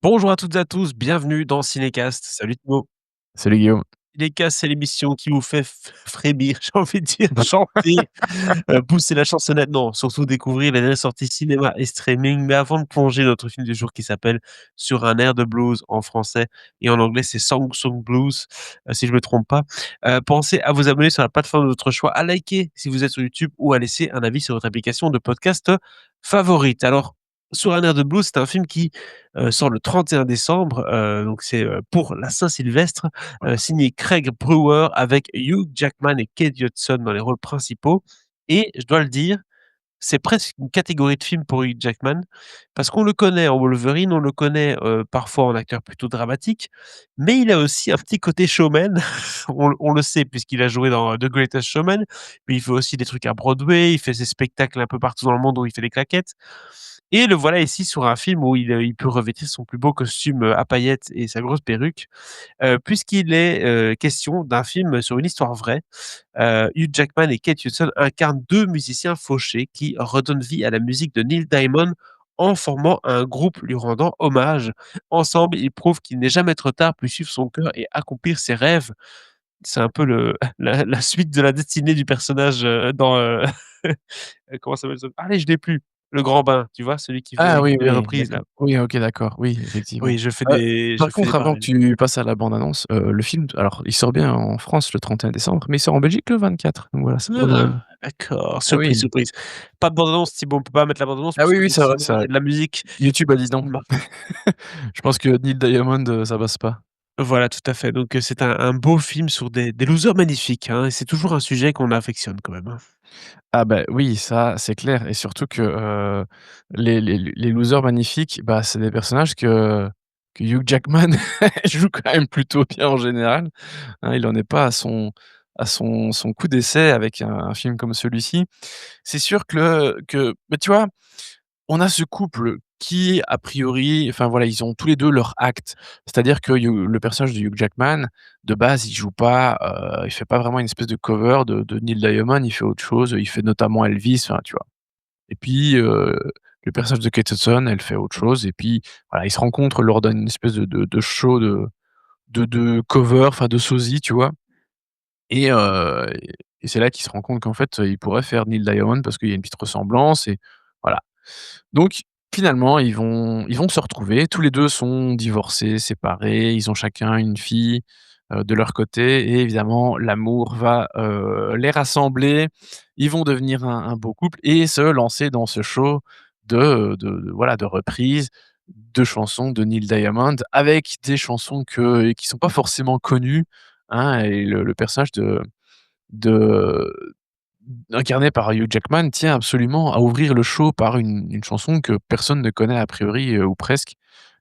Bonjour à toutes et à tous, bienvenue dans Cinécast. Salut Thibaut. Salut Guillaume. Cinécast, c'est l'émission qui vous fait frémir, j'ai envie de dire, chanter, pousser la chansonnette, non, surtout découvrir les dernières sorties cinéma et streaming. Mais avant de plonger notre film du jour qui s'appelle Sur un air de blues en français et en anglais, c'est Song Song Blues, si je me trompe pas. Pensez à vous abonner sur la plateforme de votre choix, à liker si vous êtes sur YouTube ou à laisser un avis sur votre application de podcast favorite. Alors, Sur un air de blues, c'est un film qui, sort le 31 décembre, donc c'est, pour la Saint-Sylvestre, signé Craig Brewer avec Hugh Jackman et Kate Hudson dans les rôles principaux et je dois le dire, c'est presque une catégorie de film pour Hugh Jackman parce qu'on le connaît en Wolverine, on le connaît, parfois en acteur plutôt dramatique, mais il a aussi un petit côté showman. On le sait puisqu'il a joué dans The Greatest Showman, puis il fait aussi des trucs à Broadway, il fait ses spectacles un peu partout dans le monde où il fait des claquettes et le voilà ici sur un film où il peut revêtir son plus beau costume, à paillettes et sa grosse perruque, puisqu'il est, question d'un film sur une histoire vraie. Hugh Jackman et Kate Hudson incarnent 2 musiciens fauchés qui redonnent vie à la musique de Neil Diamond en formant un groupe lui rendant hommage. Ensemble, ils prouvent qu'il n'est jamais trop tard pour suivre son cœur et accomplir ses rêves. C'est un peu le la suite de la destinée du personnage, dans, comment ça s'appelle ce allez, je l'ai plus, Le Grand Bain, tu vois? Celui qui Ah oui, fait les oui, reprises là. d'accord. Oui, OK, d'accord. Oui, effectivement. Oui, Heu, je Par fais des contre, avant que parallèles. tu passes à la bande annonce, le film, alors il sort bien en France le 31 décembre, mais il sort en Belgique le 24. Donc voilà, ça donne, Ah! D'accord, ah surprise, oui. surprise. Pas de bande annonce Thibaut, on peut pas mettre la bande annonce Ah oui, puisque oui, c'est du c'est vrai, c'est cinéma vrai. et de la musique. YouTube a dit non. Ma Je pense que Neil Diamond, ça passe pas. Voilà, tout à fait. Donc, c'est un beau film sur des losers magnifiques, hein, et c'est toujours un sujet qu'on affectionne quand même, hein. Ah bah, oui, ça, c'est clair et surtout que, les losers magnifiques, bah, c'est des personnages que Hugh Jackman joue quand même plutôt bien en général, hein. Il en est pas à son coup d'essai avec un film comme celui-ci. C'est sûr que bah, tu vois, on a ce couple qui, a priori, enfin voilà, ils ont tous les 2 leur acte. C'est-à-dire que le personnage de Hugh Jackman, de base, il joue pas, il fait pas vraiment une espèce de cover de Neil Diamond, il fait autre chose, il fait notamment Elvis, enfin, tu vois? Et puis, le personnage de Kate Hudson, elle fait autre chose et puis, voilà, ils se rencontrent lors d'une espèce de show de cover, enfin de sosie, tu vois? Et et c'est là qu'ils se rendent compte qu'en fait, ils pourraient faire Neil Diamond parce qu'il y a une petite ressemblance et voilà. Donc finalement, ils vont se retrouver. Tous les 2 sont divorcés, séparés, ils ont chacun une fille, de leur côté et évidemment l'amour va, les rassembler. Ils vont devenir un beau couple et se lancer dans ce show voilà, de reprises de chansons de Neil Diamond avec des chansons qui sont pas forcément connues, hein et le personnage de incarné par Hugh Jackman, tient absolument à ouvrir le show par une chanson que personne ne connaît a priori, ou presque.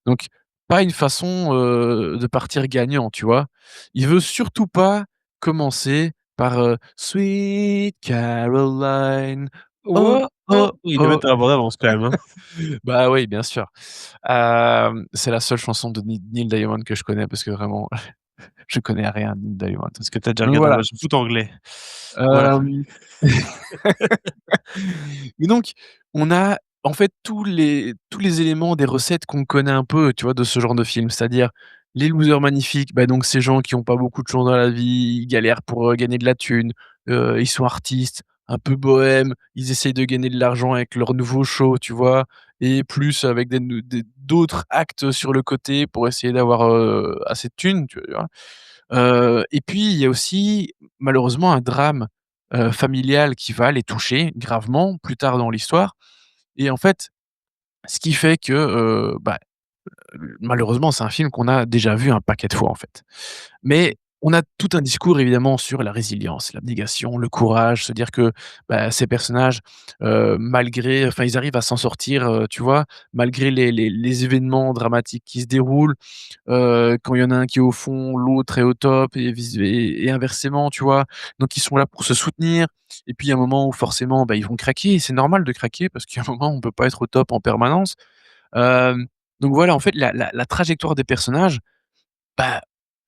Donc pas une façon, de partir gagnant, tu vois? Il veut surtout pas commencer par, Sweet Caroline, oh, Oh, oh, oh! Il le met oh. dans la bande annonce quand même, hein. Bah oui, bien sûr. C'est la seule chanson de Neil Diamond que je connais parce que vraiment je connais rien de Neil Diamond. Parce que tu as déjà Donc regardé un voilà, match de foot anglais. Voilà. hem et donc, on a en fait tous les éléments des recettes qu'on connaît un peu, tu vois, de ce genre de film. C'est-à-dire les losers magnifiques, bah, donc ces gens qui ont pas beaucoup de chance dans la vie, ils galèrent pour, gagner de la thune, ils sont artistes, un peu bohèmes, ils essayent de gagner de l'argent avec leur nouveau show, tu vois? Et plus avec d'autres actes sur le côté pour essayer d'avoir, assez de thunes, tu vois? Et puis il y a aussi malheureusement un drame, familial qui va les toucher gravement plus tard dans l'histoire et en fait, ce qui fait que, bah, malheureusement c'est un film qu'on a déjà vu un paquet de fois en fait. Mais on a tout un discours évidemment sur la résilience, l'abnégation, le courage, se dire que, bah, ces personnages, malgré enfin ils arrivent à s'en sortir, tu vois? Malgré les événements dramatiques qui se déroulent. Quand il y en a un qui est au fond, l'autre est au top et inversement, tu vois? Donc ils sont là pour se soutenir et puis il y a un moment où forcément, bah, ils vont craquer et c'est normal de craquer parce qu'il y a un moment, on peut pas être au top en permanence. Hem, donc voilà, en fait, la trajectoire des personnages, bah,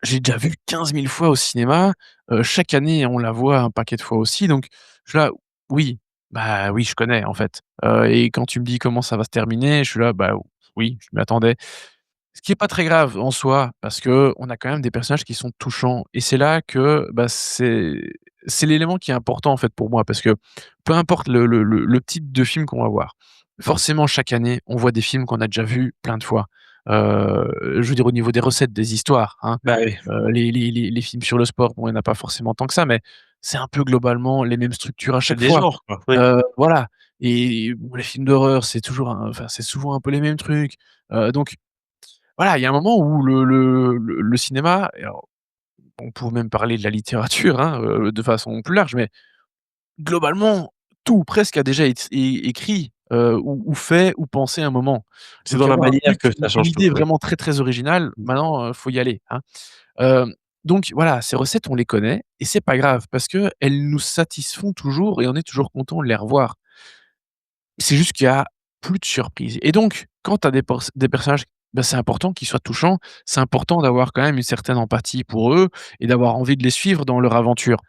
j'ai déjà vu 15 000 fois au cinéma, chaque année, on la voit un paquet de fois aussi, donc je suis là: «Oui, bah, oui, je connais, en fait». Et quand tu me dis: «Comment ça va se terminer?» Je suis là: «Bah, oui, je m'y attendais». Ce qui est pas très grave en soi, parce qu'on a quand même des personnages qui sont touchants et c'est là que, bah, c'est l'élément qui est important, en fait, pour moi parce que peu importe le type de film qu'on va voir, forcément chaque année, on voit des films qu'on a déjà vus plein de fois. Je veux dire au niveau des recettes, des histoires, hein, Bah, oui, les films sur le sport, bon, il y en a pas forcément tant que ça, mais c'est un peu globalement les mêmes structures à c'est chaque des fois. genres, quoi, oui. Voilà et bon, les films d'horreur, c'est toujours enfin, c'est souvent un peu les mêmes trucs, donc voilà, il y a un moment où le cinéma et alors on peut même parler de la littérature, hein, de façon plus large, mais globalement, tout presque a déjà été écrit, ou fait ou pensé à un moment. C'est Donc dans la avoir un manière truc, que ça une change tout, idée oui. vraiment très, très originale, maintenant, faut y aller, hein. Donc voilà, ces recettes, on les connaît et c'est pas grave parce qu'elles nous satisfont toujours et on est toujours content de les revoir. C'est juste qu'il y a plus de surprises et donc quand tu as des personnages, bah, c'est important qu'ils soient touchants, c'est important d'avoir quand même une certaine empathie pour eux et d'avoir envie de les suivre dans leur aventure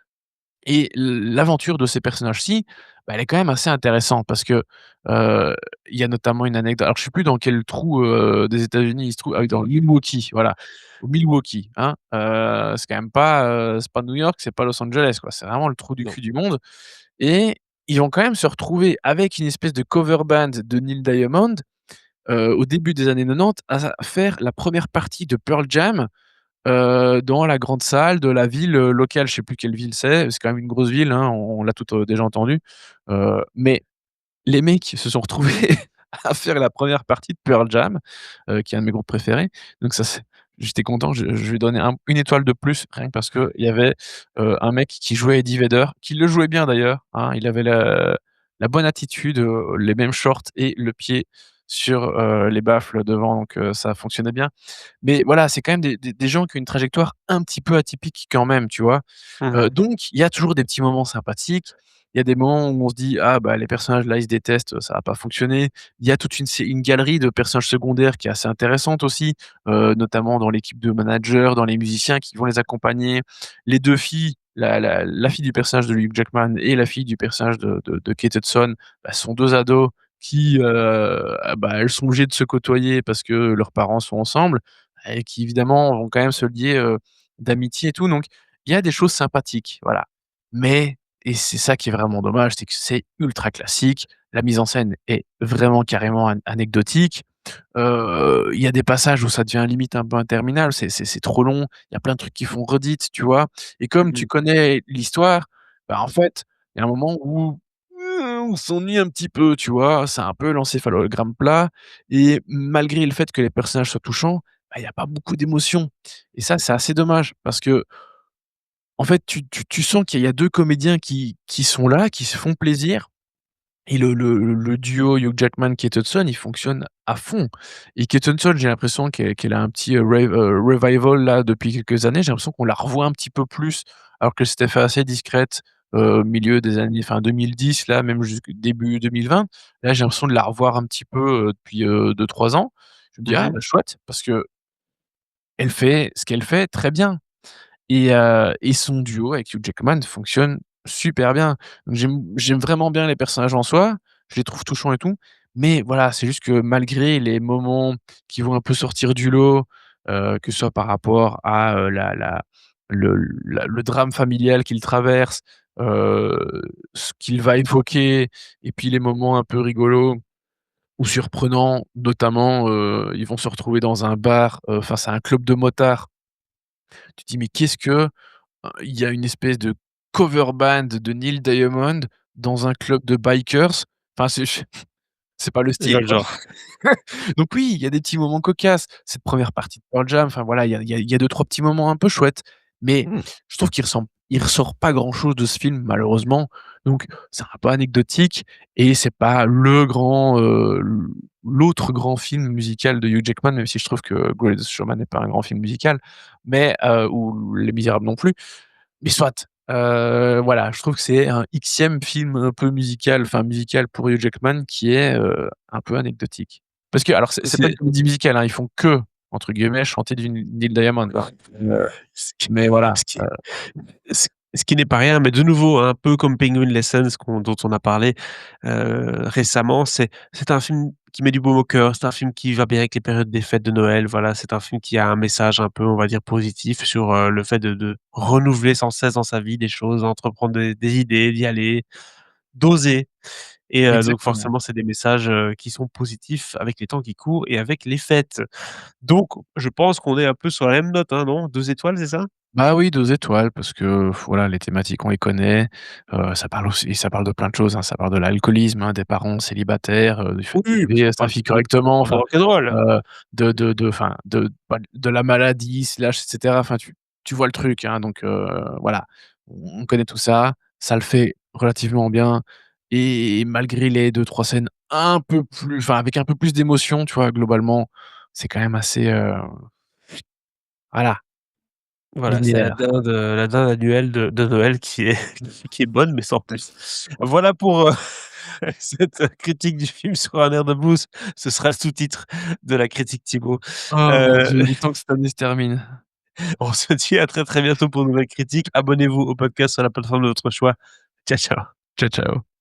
et l'aventure de ces personnages-ci, bah, elle est quand même assez intéressante parce que, heu, il y a notamment une anecdote alors je sais plus dans quel trou, des États-Unis il se trouve, ah oui, dans Milwaukee, voilà, au Milwaukee, hein, c'est quand même pas, c'est pas New York, c'est pas Los Angeles, quoi, c'est vraiment le trou du Non. cul du monde et ils vont quand même se retrouver avec une espèce de cover band de Neil Diamond, au début des années 90 à faire la première partie de Pearl Jam, dans la grande salle de la ville, locale. Je sais plus quelle ville c'est quand même une grosse ville, hein, on l'a toutes, déjà entendu, mais les mecs se sont retrouvés à faire la première partie de Pearl Jam, qui est un de mes groupes préférés. Donc ça c'est j'étais content, je lui ai donné une étoile de plus, rien que parce qu'il y avait, un mec qui jouait Eddie Vedder, qui le jouait bien d'ailleurs, hein. Il avait la bonne attitude, les mêmes shorts et le pied sur, les baffles devant, donc ça fonctionnait bien. Mais voilà, c'est quand même des gens qui ont une trajectoire un petit peu atypique quand même, tu vois? Mmh mh. Donc il y a toujours des petits moments sympathiques. Il y a des moments où on se dit: «Ah bah, les personnages là, ils se détestent, ça va pas fonctionner». Il y a toute une galerie de personnages secondaires qui est assez intéressante aussi, notamment dans l'équipe de managers, dans les musiciens qui vont les accompagner. Les 2 filles, la fille du personnage de Hugh Jackman et la fille du personnage de Kate Hudson, bah, sont 2 ados qui, bah, elles sont obligées de se côtoyer parce que leurs parents sont ensemble et qui évidemment vont quand même se lier, d'amitié et tout, donc il y a des choses sympathiques, voilà. Mais et c'est ça qui est vraiment dommage, c'est que c'est ultra classique. La mise en scène est vraiment carrément anecdotique. Il y a des passages où ça devient limite un peu interminable, c'est trop long. Il y a plein de trucs qui font redite, tu vois? Et comme Mmh tu mh. connais l'histoire, bah, en fait, il y a un moment où, on s'ennuie un petit peu, tu vois? C'est un peu l'encéphalogramme plat et malgré le fait que les personnages soient touchants, bah, il y a pas beaucoup d'émotions et ça, c'est assez dommage parce que en fait, tu sens qu'il y a 2 comédiens qui sont là, qui se font plaisir et le duo Hugh Jackman-Kate Hudson, il fonctionne à fond et Kate Hudson, j'ai l'impression qu'elle a un petit, revival là depuis quelques années. J'ai l'impression qu'on la revoit un petit peu plus alors que c'était fait assez discrète, milieu des années enfin 2010 là, même jusque début 2020. Là, j'ai l'impression de la revoir un petit peu, depuis, 2-3 ans. Je me dis: Mmh «Ah mh. bah chouette» parce qu'elle fait ce qu'elle fait très bien. Et son duo avec Hugh Jackman fonctionne super bien. Donc j'aime vraiment bien les personnages en soi, je les trouve touchants et tout, mais voilà, c'est juste que malgré les moments qui vont un peu sortir du lot, que ce soit par rapport à, le drame familial qu'il traverse, ce qu'il va évoquer et puis les moments un peu rigolos ou surprenants, notamment, ils vont se retrouver dans un bar, face à un club de motards. Tu te dis: «Mais qu'est-ce que» il y a une espèce de cover band de Neil Diamond dans un club de bikers. Enfin, c'est pas le Je style, vois le quoi. genre. Donc oui, il y a des petits moments cocasses. Cette première partie de Pearl Jam, enfin voilà, il y a 2-3 petits moments un peu chouettes, mais Mmh. je trouve il ressort pas grand chose de ce film malheureusement. Donc c'est un peu anecdotique et c'est pas l'autre grand film musical de Hugh Jackman, même si je trouve que Greatest Showman n'est pas un grand film musical, mais ou Les Misérables non plus. Mais soit, voilà, je trouve que c'est un X-ième film un peu musical, enfin musical pour Hugh Jackman qui est, un peu anecdotique. Parce que alors c'est pas une C'est comédie musicale, hein, ils font que, entre guillemets, «chanter du Neil Diamond», quoi. ce qui Mais voilà, ce qui ce qui n'est pas rien, mais de nouveau, un peu comme Penguin Lessons dont on a parlé, récemment, c'est un film qui met du baume au cœur, c'est un film qui va bien avec les périodes des fêtes de Noël, voilà, c'est un film qui a un message un peu, on va dire, positif sur, le fait de renouveler sans cesse dans sa vie des choses, entreprendre des idées, d'y aller, d'oser et donc Exactement. forcément, c'est des messages, qui sont positifs avec les temps qui courent et avec les fêtes. Donc je pense qu'on est un peu sur la même note, hein, non? 2 étoiles, c'est ça? Bah oui, 2 étoiles parce que voilà, les thématiques on les connaît, ça parle de plein de choses, hein. Ça parle de l'alcoolisme, hein, des parents célibataires, du fait Oui, mais d'élever ça sa parle fille de correctement, de enfin, rock'n'roll. enfin, de la maladie slash et cetera. Enfin, tu vois le truc, hein, donc voilà. On connaît tout ça, ça le fait relativement bien et malgré les deux trois scènes un peu plus enfin, avec un peu plus d'émotion, tu vois? Globalement, c'est quand même assez, voilà, Voilà, c'est linéaire. la dinde annuelle de Noël qui est qui est bonne, mais sans plus. Voilà pour, cette critique du film sur un air de blues. Ce sera le sous-titre de la critique Thibaut. Oh mon Heu, Dieu, le temps que cette année se termine. on se dit à très, très bientôt pour une nouvelle critique. Abonnez-vous au podcast sur la plateforme de votre choix. Ciao, ciao. Ciao, ciao.